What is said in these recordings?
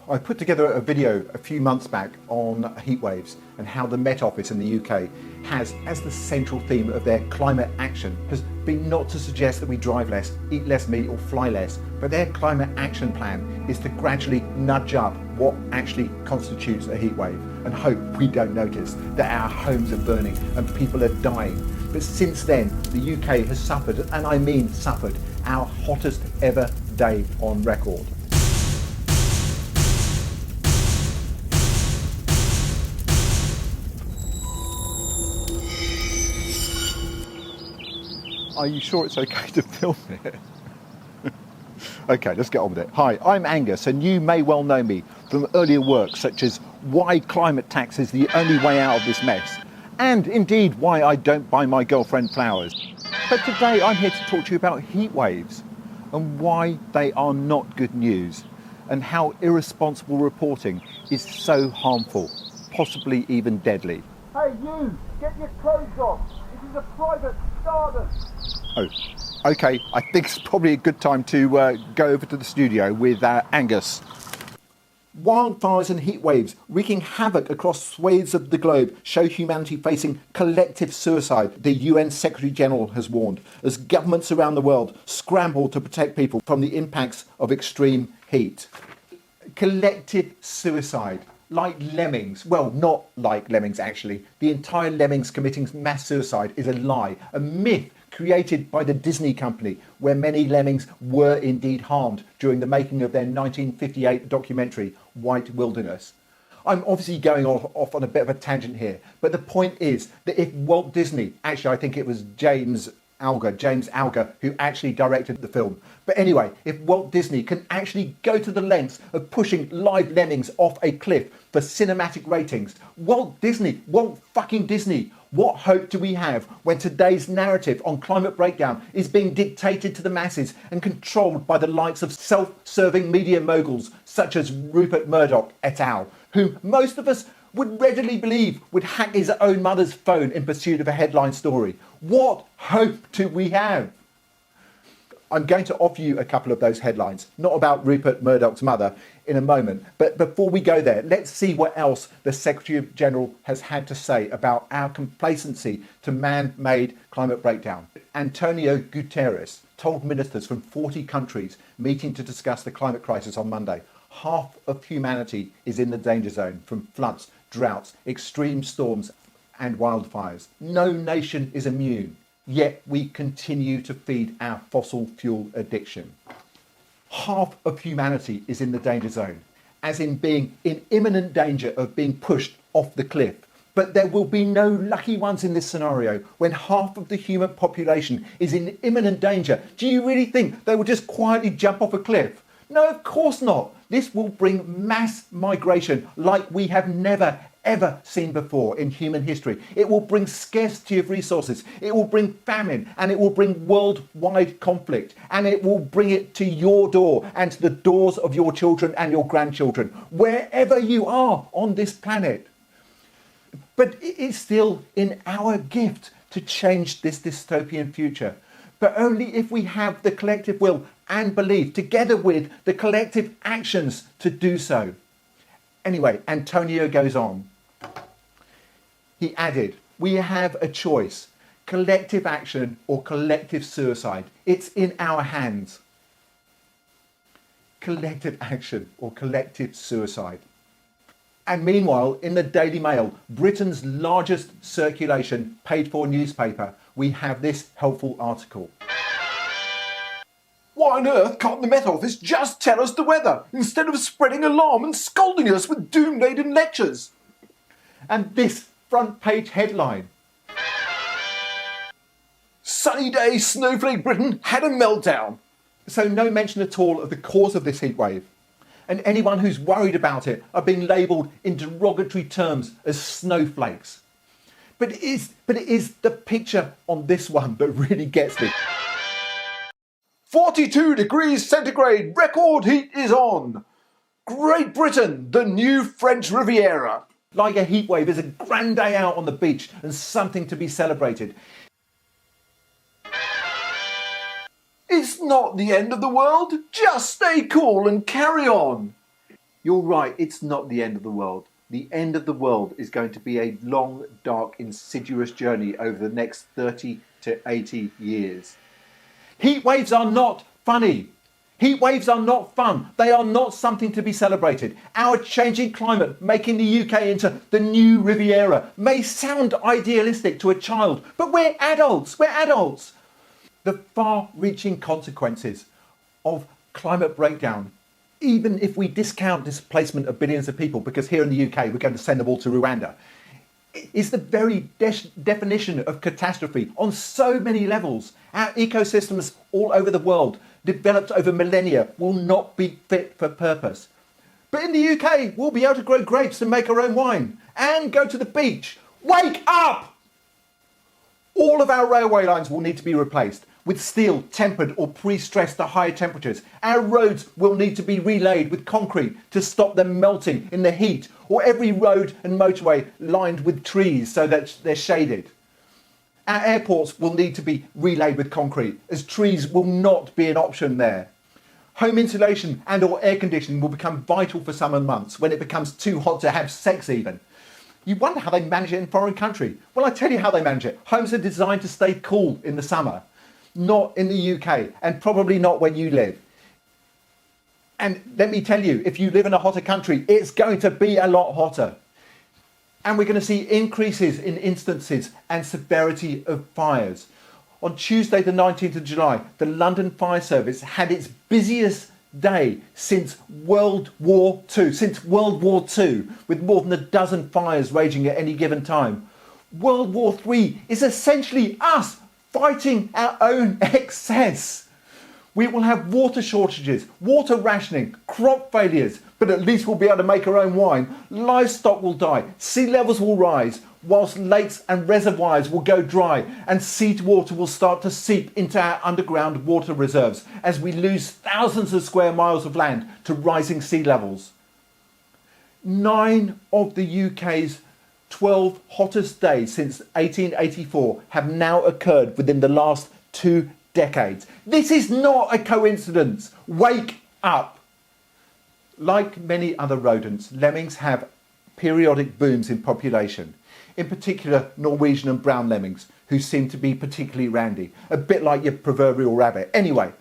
I put together a video a few months back on heatwaves and how the Met Office in the UK has, as the central theme of their climate action, has been not to suggest that we drive less, eat less meat or fly less, but their climate action plan is to gradually nudge up what actually constitutes a heatwave and hope we don't notice that our homes are burning and people are dying. But since then, the UK has suffered, and I mean suffered, our hottest ever day on record. Are you sure it's okay to film it? Okay, let's get on with it. Hi, I'm Angus, and you may well know me from earlier work such as why climate tax is the only way out of this mess, and indeed why I don't buy my girlfriend flowers. But today I'm here to talk to you about heat waves and why they are not good news, and how irresponsible reporting is so harmful, possibly even deadly. Hey you, get your clothes off. This is a private garden. Oh, okay, I think it's probably a good time to go over to the studio with Angus. Wildfires and heat waves wreaking havoc across swathes of the globe show humanity facing collective suicide, the UN Secretary General has warned, as governments around the world scramble to protect people from the impacts of extreme heat. Collective suicide. Like Lemmings, well, not like Lemmings actually. The entire Lemmings committing mass suicide is a lie, a myth created by the Disney company, where many lemmings were indeed harmed during the making of their 1958 documentary, White Wilderness. I'm obviously going off on a bit of a tangent here, but the point is that if Walt Disney, actually I think it was James Alger, who actually directed the film. But anyway, if Walt Disney can actually go to the lengths of pushing live lemmings off a cliff for cinematic ratings, Walt fucking Disney, what hope do we have when today's narrative on climate breakdown is being dictated to the masses and controlled by the likes of self-serving media moguls such as Rupert Murdoch et al., whom most of us would readily believe would hack his own mother's phone in pursuit of a headline story? What hope do we have? I'm going to offer you a couple of those headlines, not about Rupert Murdoch's mother, in a moment. But before we go there, let's see what else the Secretary General has had to say about our complacency to man-made climate breakdown. Antonio Guterres told ministers from 40 countries meeting to discuss the climate crisis on Monday, half of humanity is in the danger zone from floods, droughts, extreme storms and wildfires. No nation is immune, yet we continue to feed our fossil fuel addiction. Half of humanity is in the danger zone, as in being in imminent danger of being pushed off the cliff. But there will be no lucky ones in this scenario when half of the human population is in imminent danger. Do you really think they will just quietly jump off a cliff? No, of course not. This will bring mass migration like we have never, ever seen before in human history. It will bring scarcity of resources. It will bring famine, and it will bring worldwide conflict, and it will bring it to your door and to the doors of your children and your grandchildren, wherever you are on this planet. But it is still in our gift to change this dystopian future, but only if we have the collective will and belief, together with the collective actions to do so. Anyway, Antonio goes on. He added, we have a choice, collective action or collective suicide. It's in our hands. Collective action or collective suicide. And meanwhile, in the Daily Mail, Britain's largest circulation paid-for newspaper, we have this helpful article. Why on earth can't the Met Office just tell us the weather instead of spreading alarm and scolding us with doom-laden lectures? And this front page headline. Sunny day, snowflake Britain had a meltdown. So no mention at all of the cause of this heatwave. And anyone who's worried about it are being labelled in derogatory terms as snowflakes. But it is the picture on this one that really gets me. 42 degrees centigrade, record heat is on. Great Britain, the new French Riviera. Like a heatwave is a grand day out on the beach and something to be celebrated. It's not the end of the world. Just stay cool and carry on. You're right, it's not the end of the world. The end of the world is going to be a long, dark, insidious journey over the next 30 to 80 years. Heat waves are not funny. Heat waves are not fun. They are not something to be celebrated. Our changing climate, making the UK into the new Riviera, may sound idealistic to a child, but we're adults. We're adults. The far-reaching consequences of climate breakdown, even if we discount displacement of billions of people, because here in the UK we're going to send them all to Rwanda, is the very definition of catastrophe on so many levels. Our ecosystems all over the world, developed over millennia, will not be fit for purpose. But in the UK, we'll be able to grow grapes and make our own wine and go to the beach. Wake up! All of our railway lines will need to be replaced with steel tempered or pre-stressed to higher temperatures. Our roads will need to be relaid with concrete to stop them melting in the heat, or every road and motorway lined with trees so that they're shaded. Our airports will need to be relaid with concrete, as trees will not be an option there. Home insulation and or air conditioning will become vital for summer months when it becomes too hot to have sex even. You wonder how they manage it in foreign country. Well, I tell you how they manage it. Homes are designed to stay cool in the summer, not in the UK, and probably not where you live. And let me tell you, if you live in a hotter country, it's going to be a lot hotter. And we're going to see increases in instances and severity of fires. On Tuesday, the 19th of July, the London Fire Service had its busiest day since World War II, with more than a dozen fires raging at any given time. World War III is essentially us fighting our own excess. We will have water shortages, water rationing, crop failures, but at least we'll be able to make our own wine. Livestock will die, sea levels will rise, whilst lakes and reservoirs will go dry, and seawater will start to seep into our underground water reserves as we lose thousands of square miles of land to rising sea levels. 9 of the UK's 12 hottest days since 1884 have now occurred within the last 2 decades. This is not a coincidence. Wake up. Like many other rodents, lemmings have periodic booms in population. In particular, Norwegian and brown lemmings, who seem to be particularly randy, a bit like your proverbial rabbit. Anyway,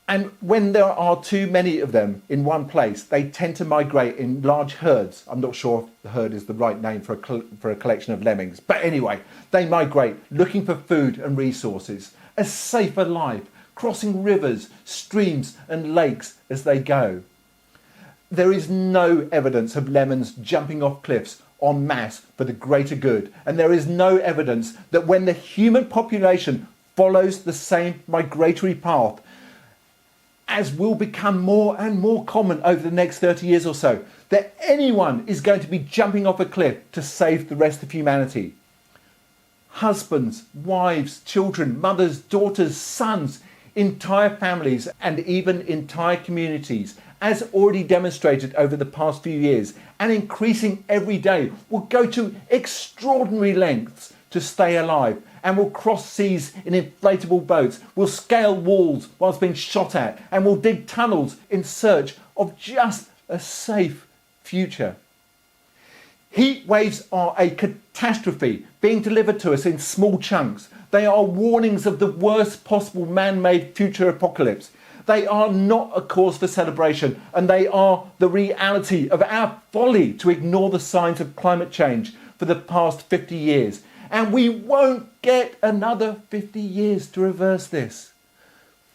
and when there are too many of them in one place, they tend to migrate in large herds. I'm not sure if the herd is the right name for a collection of lemmings. But anyway, they migrate looking for food and resources, a safer life, crossing rivers, streams and lakes as they go. There is no evidence of lemons jumping off cliffs en masse for the greater good. And there is no evidence that when the human population follows the same migratory path, as will become more and more common over the next 30 years or so, that anyone is going to be jumping off a cliff to save the rest of humanity. Husbands, wives, children, mothers, daughters, sons, entire families, and even entire communities, as already demonstrated over the past few years and increasing every day, will go to extraordinary lengths to stay alive, and will cross seas in inflatable boats, will scale walls whilst being shot at, and will dig tunnels in search of just a safe future. Heat waves are a catastrophe being delivered to us in small chunks. They are warnings of the worst possible man-made future apocalypse. They are not a cause for celebration, and they are the reality of our folly to ignore the signs of climate change for the past 50 years. And we won't get another 50 years to reverse this.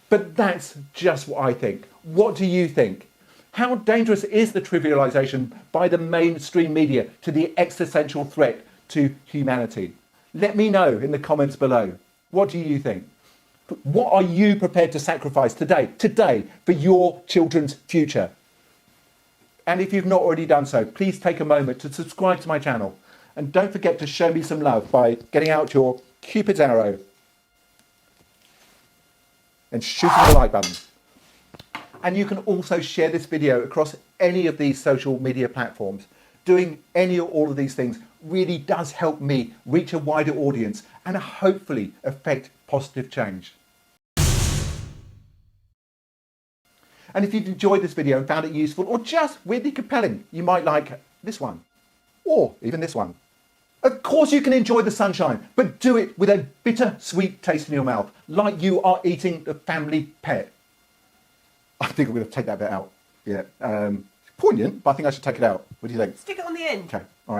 But that's just what I think. What do you think? How dangerous is the trivialisation by the mainstream media to the existential threat to humanity? Let me know in the comments below. What do you think? What are you prepared to sacrifice today for your children's future? And if you've not already done so, please take a moment to subscribe to my channel. And don't forget to show me some love by getting out your Cupid's arrow and shooting the like button. And you can also share this video across any of these social media platforms. Doing any or all of these things really does help me reach a wider audience and hopefully affect positive change. And if you've enjoyed this video and found it useful or just weirdly compelling, you might like this one or even this one. Of course you can enjoy the sunshine, but do it with a bitter sweet taste in your mouth, like you are eating the family pet. I think I'm going to take that bit out. Yeah. Poignant, but I think I should take it out. What do you think? Stick it on the end. Okay, all right.